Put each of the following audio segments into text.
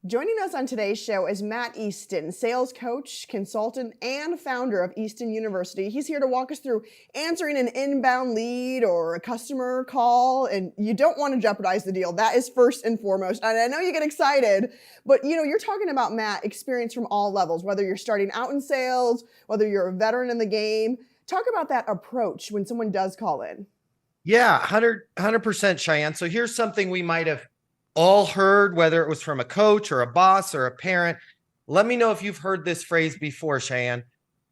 Joining us on today's show is Matt Easton, sales coach, consultant, and founder of Easton University. He's here to walk us through answering an inbound lead or a customer call, and you don't want to jeopardize the deal. That is first and foremost. And I know you get excited, but you're talking about, Matt, experience from all levels, whether you're starting out in sales, whether you're a veteran in the game. Talk about that approach when someone does call in. Yeah, 100% Cheyenne. So here's something we might have all heard, whether it was from a coach or a boss or a parent. Let me know if you've heard this phrase before, Cheyenne.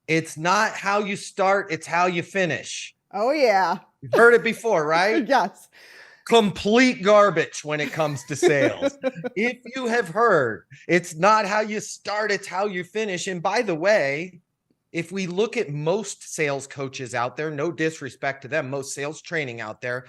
It's not how you start, it's how you finish. Oh, yeah. You've heard it before, right? Yes. Complete garbage when it comes to sales. If you have heard, it's not how you start, it's how you finish. And by the way, if we look at most sales coaches out there, no disrespect to them, most sales training out there,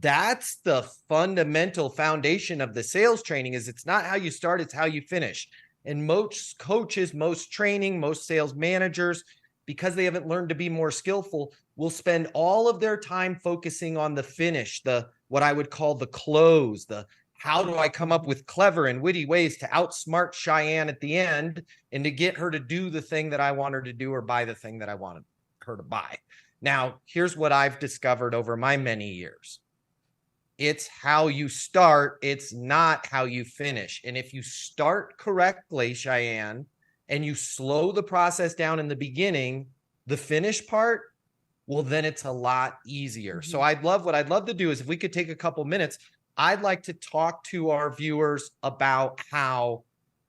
that's the fundamental foundation of the sales training. Is it's not how you start, it's how you finish. And most coaches, most training, most sales managers, because they haven't learned to be more skillful, will spend all of their time focusing on the finish, the what I would call the close, the how do I come up with clever and witty ways to outsmart Cheyenne at the end and to get her to do the thing that I want her to do or buy the thing that I wanted her to buy. Now, here's what I've discovered over my many years. It's how you start. It's not how you finish. And if you start correctly, Cheyenne, and you slow the process down in the beginning, the finish part, well, then it's a lot easier. So what I'd love to do is if we could take a couple minutes, I'd like to talk to our viewers about how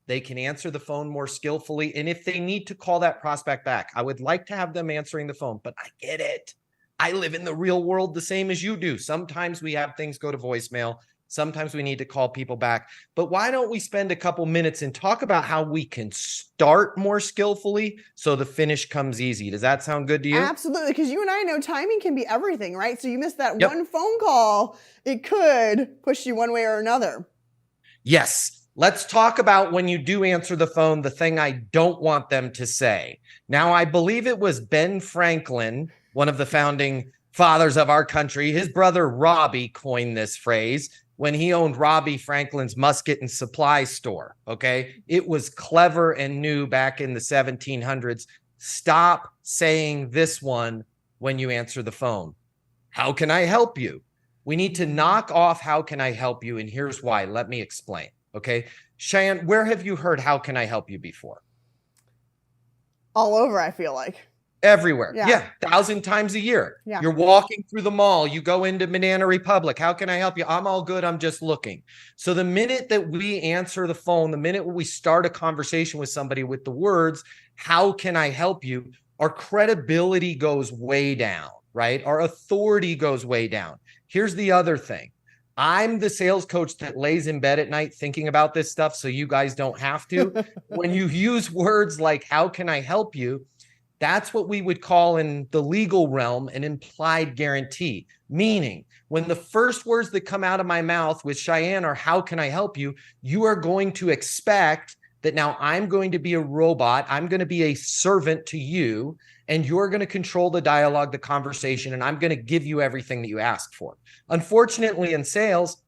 they can answer the phone more skillfully. And if they need to call that prospect back, I would like to have them answering the phone, but I get it. I live in the real world the same as you do. Sometimes we have things go to voicemail. Sometimes we need to call people back. But why don't we spend a couple minutes and talk about how we can start more skillfully so the finish comes easy? Does that sound good to you? Absolutely, because you and I know timing can be everything, right? So you miss that one phone call, it could push you one way or another. Yes. Let's talk about when you do answer the phone, the thing I don't want them to say. Now, I believe it was Ben Franklin, one of the founding fathers of our country. His brother Robbie coined this phrase when he owned Robbie Franklin's musket and supply store. Okay. It was clever and new back in the 1700s. Stop saying this one when you answer the phone. How can I help you? We need to knock off how can I help you? And here's why. Let me explain. Okay. Cheyenne, where have you heard how can I help you before? All over, I feel like. Everywhere. Yeah. 1,000 times a year. Yeah. You're walking through the mall. You go into Banana Republic. How can I help you? I'm all good. I'm just looking. So the minute that we answer the phone, the minute we start a conversation with somebody with the words, how can I help you? Our credibility goes way down, right? Our authority goes way down. Here's the other thing. I'm the sales coach that lays in bed at night thinking about this stuff so you guys don't have to. When you use words like, how can I help you? That's what we would call in the legal realm an implied guarantee. Meaning, when the first words that come out of my mouth with Cheyenne are, how can I help you? You are going to expect that now I'm going to be a robot. I'm going to be a servant to you, and you're going to control the dialogue, the conversation, and I'm going to give you everything that you ask for. Unfortunately, in sales,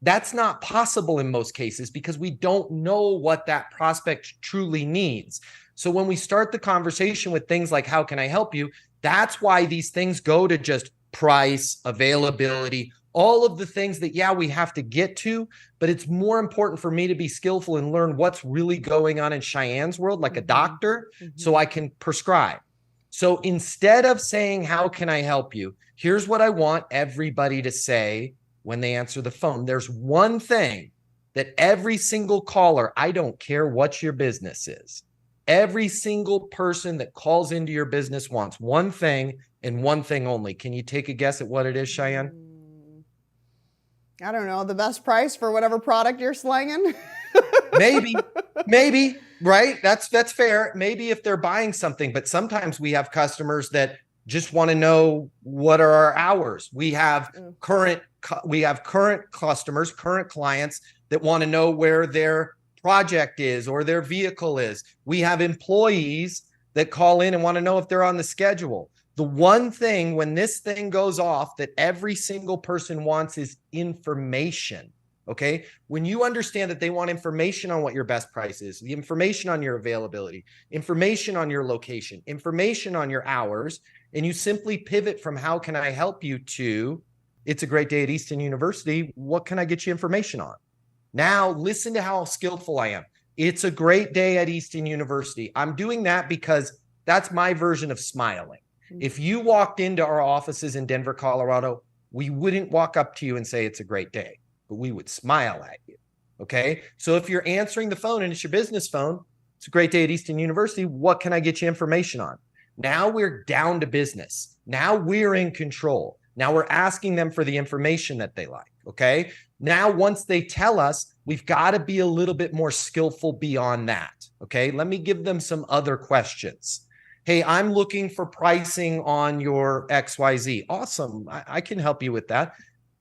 that's not possible in most cases because we don't know what that prospect truly needs. So when we start the conversation with things like, how can I help you? That's why these things go to just price, availability, all of the things that, we have to get to, but it's more important for me to be skillful and learn what's really going on in Cheyenne's world, like a doctor, so I can prescribe. So instead of saying, how can I help you? Here's what I want everybody to say when they answer the phone. There's one thing that every single caller, I don't care what your business is, every single person that calls into your business wants one thing and one thing only. Can you take a guess at what it is, Cheyenne? I don't know. The best price for whatever product you're slanging? Maybe, right? That's fair. Maybe if they're buying something, but sometimes we have customers that just want to know what are our hours. We have current customers, current clients that want to know where their project is or their vehicle is. We have employees that call in and want to know if they're on the schedule. The one thing when this thing goes off that every single person wants is information. Okay. When you understand that they want information on what your best price is, the information on your availability, information on your location, information on your hours, and you simply pivot from how can I help you to it's a great day at Easton University. What can I get you information on? Now listen to how skillful I am. It's a great day at Easton University. I'm doing that because that's my version of smiling. If you walked into our offices in Denver, Colorado, we wouldn't walk up to you and say it's a great day, but we would smile at you. Okay. So if you're answering the phone and it's your business phone, it's a great day at Easton University. What can I get you information on? Now we're down to business. Now we're in control. Now we're asking them for the information that they like. Okay. Now, once they tell us, we've got to be a little bit more skillful beyond that. Okay. Let me give them some other questions. Hey, I'm looking for pricing on your XYZ. Awesome. I can help you with that.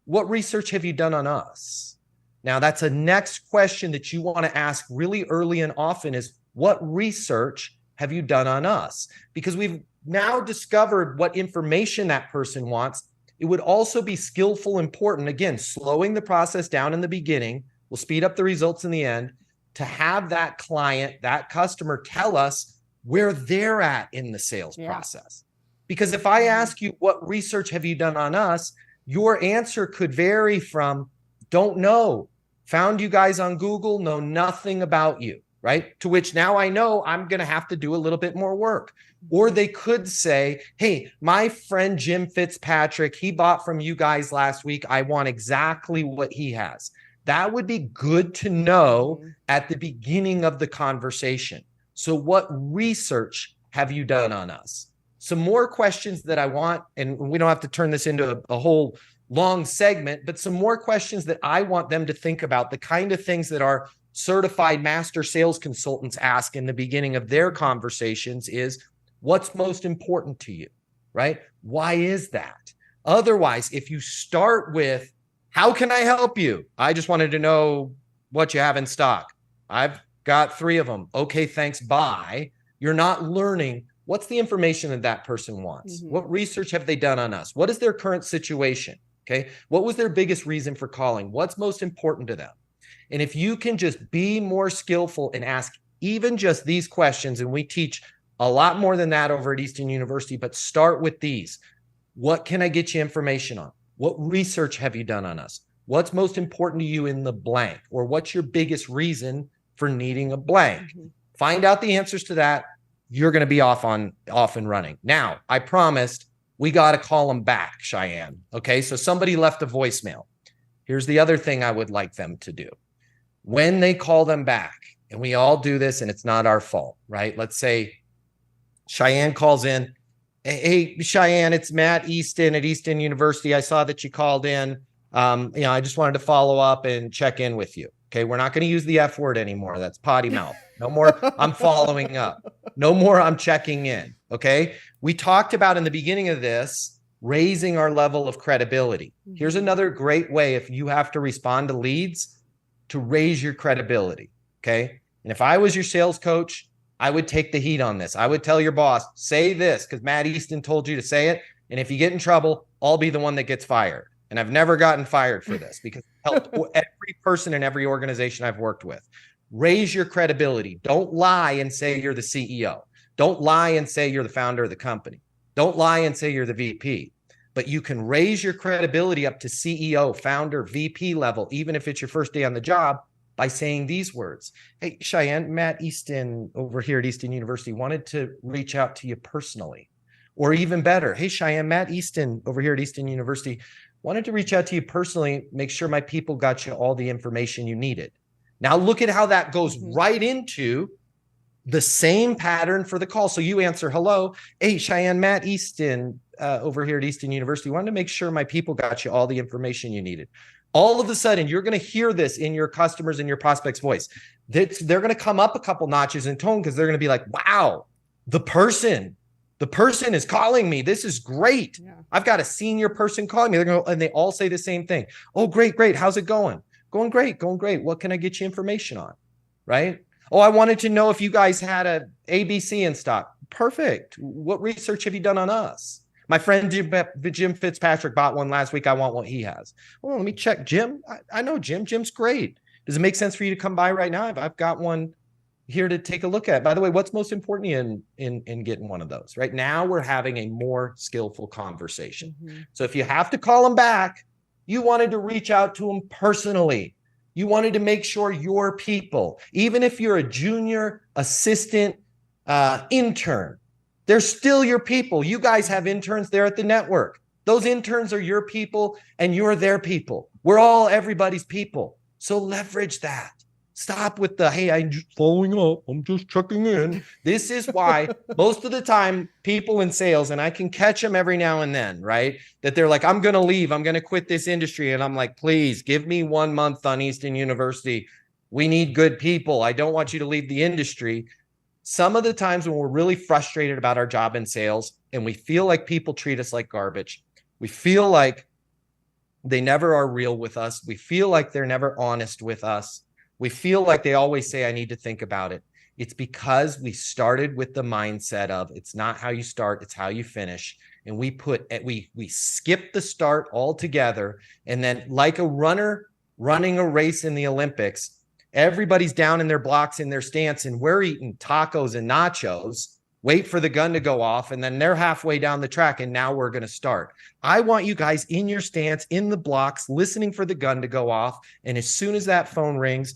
What research have you done on us? Now, that's a next question that you want to ask really early and often is, what research have you done on us? Because we've now discovered what information that person wants. It would also be skillful, important, again, slowing the process down in the beginning will speed up the results in the end, to have that client, that customer tell us where they're at in the sales process. Because if I ask you, what research have you done on us? Your answer could vary from, don't know, found you guys on Google, know nothing about you, right? To which now I know I'm going to have to do a little bit more work. Or they could say, hey, my friend Jim Fitzpatrick, he bought from you guys last week. I want exactly what he has. That would be good to know at the beginning of the conversation. So what research have you done on us? Some more questions that I want, and we don't have to turn this into a whole long segment, but some more questions that I want them to think about, the kind of things that our certified master sales consultants ask in the beginning of their conversations is, what's most important to you, right? Why is that? Otherwise, if you start with, how can I help you? I just wanted to know what you have in stock. I've got 3 of them. Okay, thanks, bye. You're not learning what's the information that that person wants. What research have they done on us? What is their current situation? Okay, what was their biggest reason for calling? What's most important to them? And if you can just be more skillful and ask even just these questions, and we teach a lot more than that over at Easton University, but start with these. What can I get you information on? What research have you done on us? What's most important to you in the blank? Or what's your biggest reason for needing a blank? Find out the answers to that. You're going to be off and running. Now, I promised we got to call them back, Cheyenne. Okay, so somebody left a voicemail. Here's the other thing I would like them to do. When they call them back, and we all do this and it's not our fault, right? Let's say Cheyenne calls in. Hey, Cheyenne, it's Matt Easton at Easton University. I saw that you called in. I just wanted to follow up and check in with you. Okay, we're not going to use the F word anymore. That's potty mouth. No more, I'm following up. No more, I'm checking in. Okay, we talked about in the beginning of this, raising our level of credibility. Here's another great way if you have to respond to leads, to raise your credibility. Okay, and if I was your sales coach, I would take the heat on this. I would tell your boss, say this because Matt Easton told you to say it. And if you get in trouble, I'll be the one that gets fired. And I've never gotten fired for this because it helped every person in every organization I've worked with. Raise your credibility. Don't lie and say you're the CEO. Don't lie and say you're the founder of the company. Don't lie and say you're the VP. But you can raise your credibility up to CEO, founder, VP level, even if it's your first day on the job, by saying these words. Hey, Cheyenne, Matt Easton over here at Easton University wanted to reach out to you personally. Or even better, hey, Cheyenne, Matt Easton over here at Easton University wanted to reach out to you personally, make sure my people got you all the information you needed. Now look at how that goes right into the same pattern for the call. So you answer, hello, hey, Cheyenne, Matt Easton over here at Easton University wanted to make sure my people got you all the information you needed. All of a sudden, you're going to hear this in your customers and your prospects' voice. They're going to come up a couple notches in tone because they're going to be like, wow, the person is calling me. This is great. Yeah. I've got a senior person calling me. And they all say the same thing. Oh, great. How's it going? Going great. What can I get you information on? Right? Oh, I wanted to know if you guys had a ABC in stock. Perfect. What research have you done on us? My friend Jim Fitzpatrick bought one last week. I want what he has. Well, let me check. Jim, I know Jim. Jim's great. Does it make sense for you to come by right now? I've got one here to take a look at. By the way, what's most important in getting one of those? Right now, we're having a more skillful conversation. So if you have to call them back, you wanted to reach out to them personally. You wanted to make sure your people, even if you're a junior assistant intern, they're still your people. You guys have interns there at the network. Those interns are your people and you're their people. We're all everybody's people. So leverage that. Stop with the, hey, I'm just following up. I'm just checking in. This is why most of the time people in sales, and I can catch them every now and then, right? That they're like, I'm going to leave. I'm going to quit this industry. And I'm like, please give me 1 month on Easton University. We need good people. I don't want you to leave the industry. Some of the times when we're really frustrated about our job in sales and we feel like people treat us like garbage, we feel like they never are real with us. We feel like they're never honest with us. We feel like they always say, I need to think about it. It's because we started with the mindset of it's not how you start, it's how you finish. And we skip the start altogether. And then like a runner running a race in the Olympics, everybody's down in their blocks in their stance and we're eating tacos and nachos, wait for the gun to go off. And then they're halfway down the track and now we're going to start. I want you guys in your stance, in the blocks, listening for the gun to go off. And as soon as that phone rings,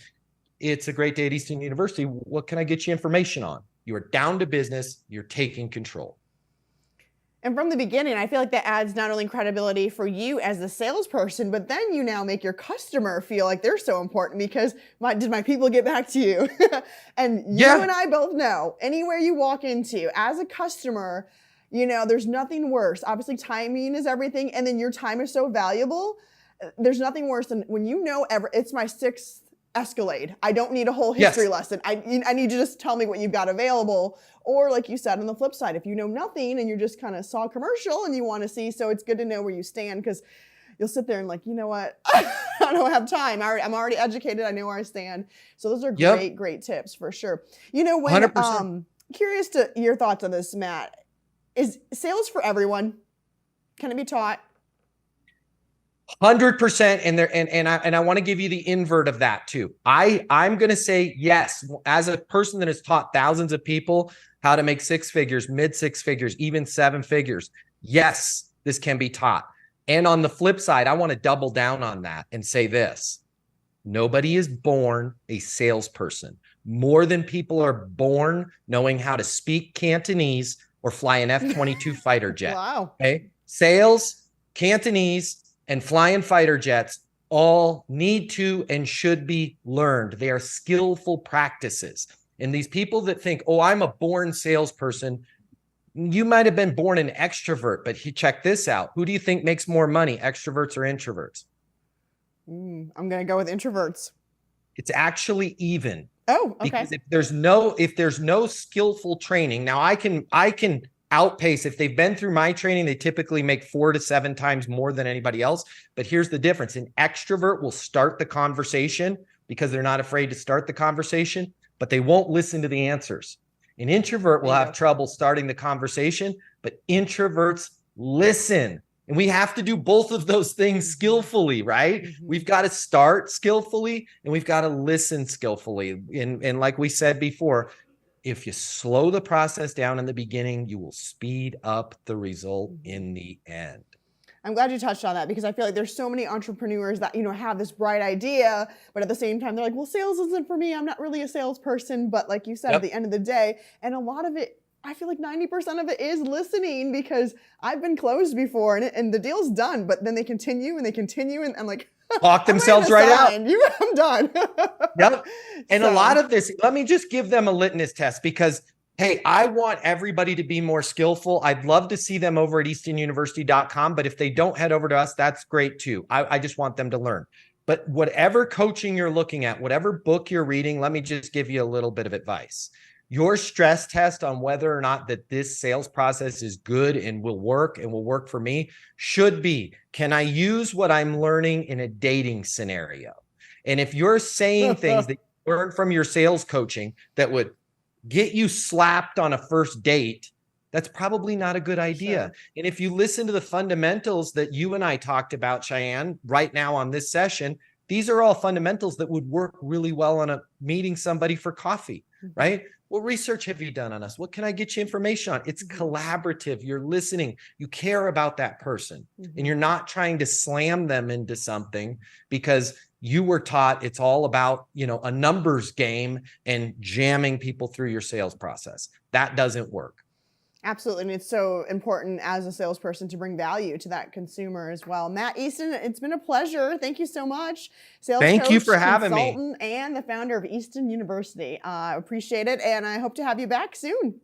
it's a great day at Easton University. What can I get you information on? You are down to business. You're taking control. And from the beginning, I feel like that adds not only credibility for you as the salesperson, but then you now make your customer feel like they're so important because did my people get back to you? And you and I both know anywhere you walk into as a customer, you know, there's nothing worse. Obviously, timing is everything. And then your time is so valuable. There's nothing worse than when you know it's my 6th Escalade. I don't need a whole history lesson. I need you to just tell me what you've got available. Or like you said, on the flip side, if you know nothing and you just kind of saw a commercial and you want to see, so it's good to know where you stand because you'll sit there and like, you know what? I don't have time. I'm already educated. I know where I stand. So those are great tips for sure. You know, when 100%. Curious to your thoughts on this, Matt. Is sales for everyone? Can it be taught? 100%. And I want to give you the invert of that too. I'm going to say yes. As a person that has taught thousands of people how to make 6 figures, mid 6 figures, even 7 figures. Yes, this can be taught. And on the flip side, I want to double down on that and say this. Nobody is born a salesperson more than people are born knowing how to speak Cantonese or fly an F-22 fighter jet. Wow. Okay. Sales, Cantonese, and flying fighter jets all need to and should be learned. They are skillful practices. And these people that think, oh, I'm a born salesperson, you might have been born an extrovert, but check this out. Who do you think makes more money, extroverts or introverts? I'm going to go with introverts. It's actually even. Oh, okay. Because if there's no skillful training, now I can outpace. If they've been through my training, they typically make 4 to 7 times more than anybody else. But here's the difference. An extrovert will start the conversation because they're not afraid to start the conversation, but they won't listen to the answers. An introvert will have trouble starting the conversation, but introverts listen. And we have to do both of those things skillfully, right? We've got to start skillfully and we've got to listen skillfully. And like we said before, if you slow the process down in the beginning, you will speed up the result in the end. I'm glad you touched on that because I feel like there's so many entrepreneurs that, you know, have this bright idea, but at the same time, they're like, well, sales isn't for me. I'm not really a salesperson. But like you said, at the end of the day, and a lot of it, I feel like 90% of it is listening because I've been closed before and the deal's done, but then they continue and I'm like, talk themselves right out. I'm done. Yep. And a lot of this, let me just give them a litmus test because, hey, I want everybody to be more skillful. I'd love to see them over at eastonuniversity.com, but if they don't head over to us, that's great too. I just want them to learn. But whatever coaching you're looking at, whatever book you're reading, let me just give you a little bit of advice. Your stress test on whether or not that this sales process is good and will work for me should be, can I use what I'm learning in a dating scenario? And if you're saying things that you learned from your sales coaching that would get you slapped on a first date, that's probably not a good idea. Sure. And if you listen to the fundamentals that you and I talked about, Cheyenne, right now on this session, these are all fundamentals that would work really well on a meeting somebody for coffee, right? What research have you done on us? What can I get you information on? It's collaborative. You're listening. You care about that person, and you're not trying to slam them into something because you were taught it's all about, a numbers game and jamming people through your sales process. That doesn't work. Absolutely. And it's so important as a salesperson to bring value to that consumer as well. Matt Easton, it's been a pleasure. Thank you so much. Thank you for having me. Consultant and the founder of Easton University. I appreciate it. And I hope to have you back soon.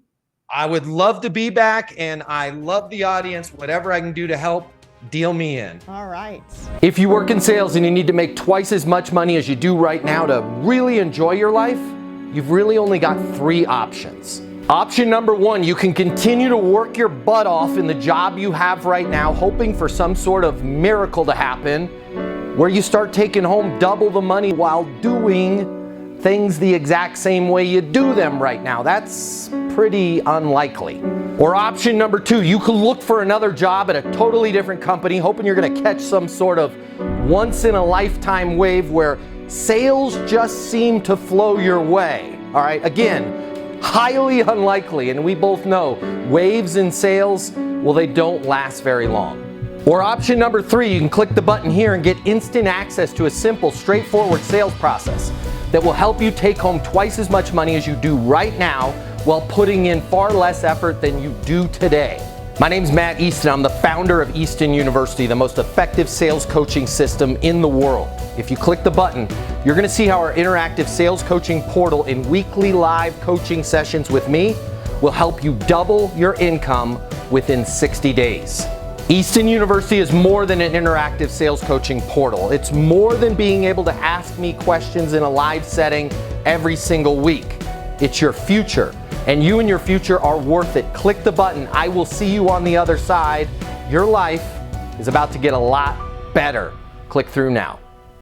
I would love to be back, and I love the audience. Whatever I can do to help, deal me in. All right. If you work in sales and you need to make twice as much money as you do right now to really enjoy your life, you've really only got 3 options. Option number 1, you can continue to work your butt off in the job you have right now, hoping for some sort of miracle to happen, where you start taking home double the money while doing things the exact same way you do them right now. That's pretty unlikely. Or option number 2, you can look for another job at a totally different company, hoping you're gonna catch some sort of once-in-a-lifetime wave where sales just seem to flow your way. All right, again, highly unlikely, and we both know waves in sales, well, they don't last very long. Or option number 3, you can click the button here and get instant access to a simple, straightforward sales process that will help you take home twice as much money as you do right now while putting in far less effort than you do today. My name's Matt Easton. I'm the founder of Easton University, the most effective sales coaching system in the world. If you click the button, you're going to see how our interactive sales coaching portal and weekly live coaching sessions with me will help you double your income within 60 days. Easton University is more than an interactive sales coaching portal. It's more than being able to ask me questions in a live setting every single week. It's your future, and you and your future are worth it. Click the button. I will see you on the other side. Your life is about to get a lot better. Click through now.